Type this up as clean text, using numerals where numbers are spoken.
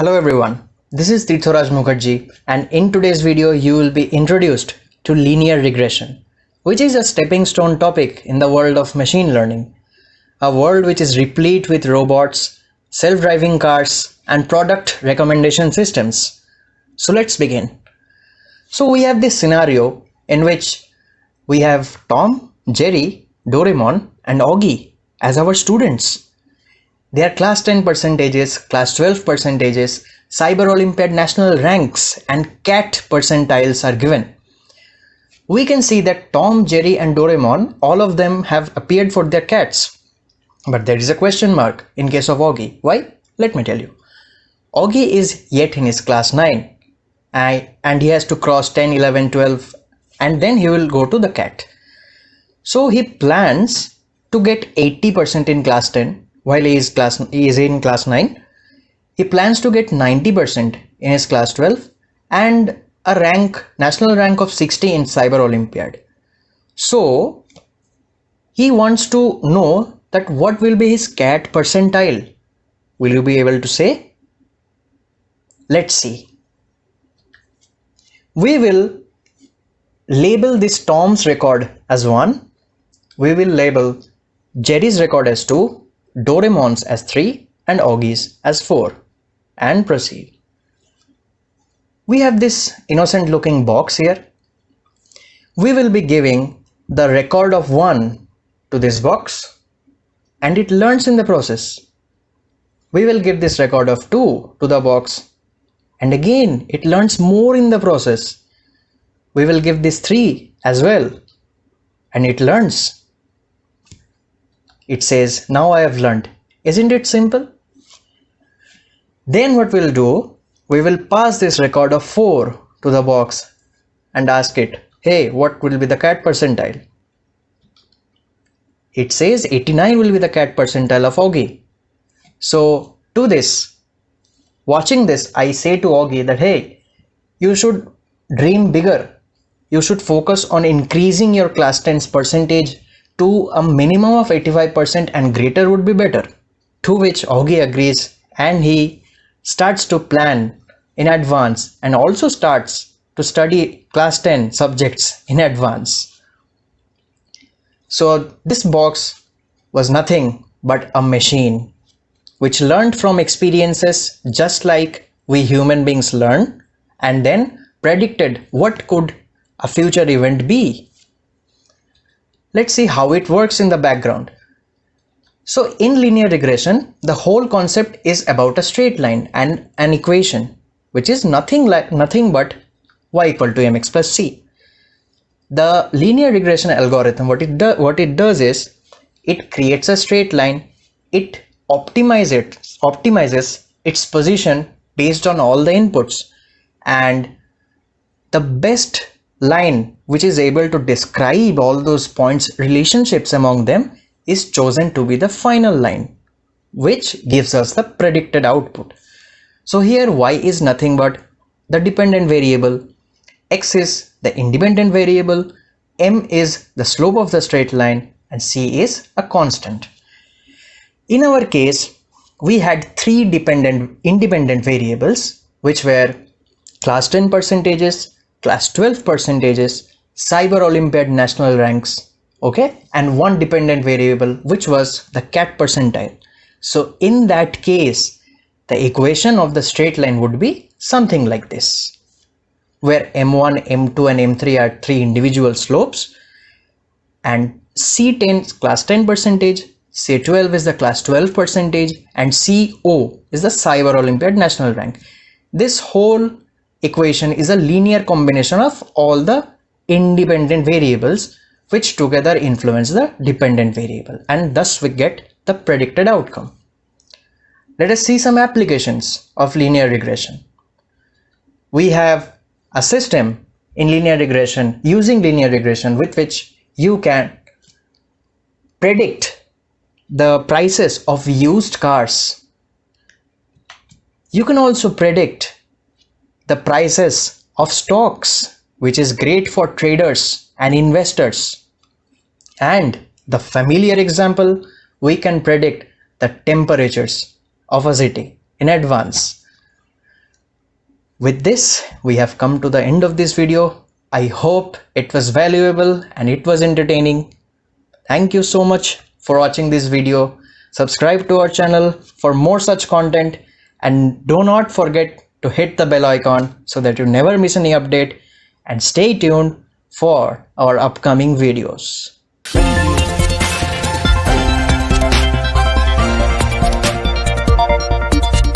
Hello everyone, this is Tirtharaj Mukherjee, and in today's video you will be introduced to linear regression, which is a stepping stone topic in the world of machine learning, a world which is replete with robots, self-driving cars and product recommendation systems. So let's begin. So we have this scenario in which we have Tom, Jerry, Doraemon and Augie as our students. They are class 10 percentages, class 12 percentages, Cyber Olympiad national ranks and cat percentiles are given. We can see that Tom, Jerry and Doraemon, all of them have appeared for their cats. But there is a question mark in case of Augie. Why? Let me tell you. Augie is yet in his class 9 and he has to cross 10, 11, 12 and then he will go to the cat. So he plans to get 80% in class 10 while he is in class 9. He plans to get 90% in his class 12 and a national rank of 60 in Cyber Olympiad. So he wants to know that what will be his cat percentile. Will you be able to say? Let's see. We will label this Tom's record as 1. We will label Jerry's record as 2. Doraemon's as 3 and Augie's as 4 and proceed. We have this innocent looking box here. We will be giving the record of 1 to this box and it learns in the process. We will give this record of 2 to the box and again it learns more in the process. We will give this 3 as well and it learns. It says, now I have learned. Isn't it simple? Then what we'll do, we will pass this record of 4 to the box and ask it, hey, what will be the cat percentile? It says 89 will be the cat percentile of Augie. So to this, watching this, I say to Augie that, hey, you should dream bigger. You should focus on increasing your class 10's percentage to a minimum of 85% and greater would be better. To which Augie agrees and he starts to plan in advance and also starts to study class 10 subjects in advance. So this box was nothing but a machine which learned from experiences just like we human beings learn and then predicted what could a future event be. Let's see how it works in the background. So in linear regression, the whole concept is about a straight line and an equation, which is nothing but y equal to mx plus c. The linear regression algorithm, what it does is, it creates a straight line, it optimizes its position based on all the inputs, and the best line which is able to describe all those points relationships among them is chosen to be the final line, which gives us the predicted output. So here y is nothing but the dependent variable, x is the independent variable, m is the slope of the straight line and c is a constant. In our case, we had 3 independent variables which were class 10 percentages, class 12 percentages, Cyber Olympiad national ranks, okay, and 1 dependent variable which was the cat percentile. So in that case, the equation of the straight line would be something like this, where m1, m2 and m3 are 3 individual slopes and C10 class 10 percentage, C12 is the class 12 percentage and CO is the Cyber Olympiad national rank. This whole equation is a linear combination of all the independent variables which together influence the dependent variable, and thus we get the predicted outcome. Let us see some applications of linear regression. We have a system in linear regression, using linear regression, with which you can predict the prices of used cars. You can also predict the prices of stocks, which is great for traders and investors. And the familiar example, we can predict the temperatures of a city in advance. With this, we have come to the end of this video. I hope it was valuable and it was entertaining. Thank you so much for watching this video. Subscribe to our channel for more such content, and do not forget to hit the bell icon so that you never miss any update, and stay tuned for our upcoming videos.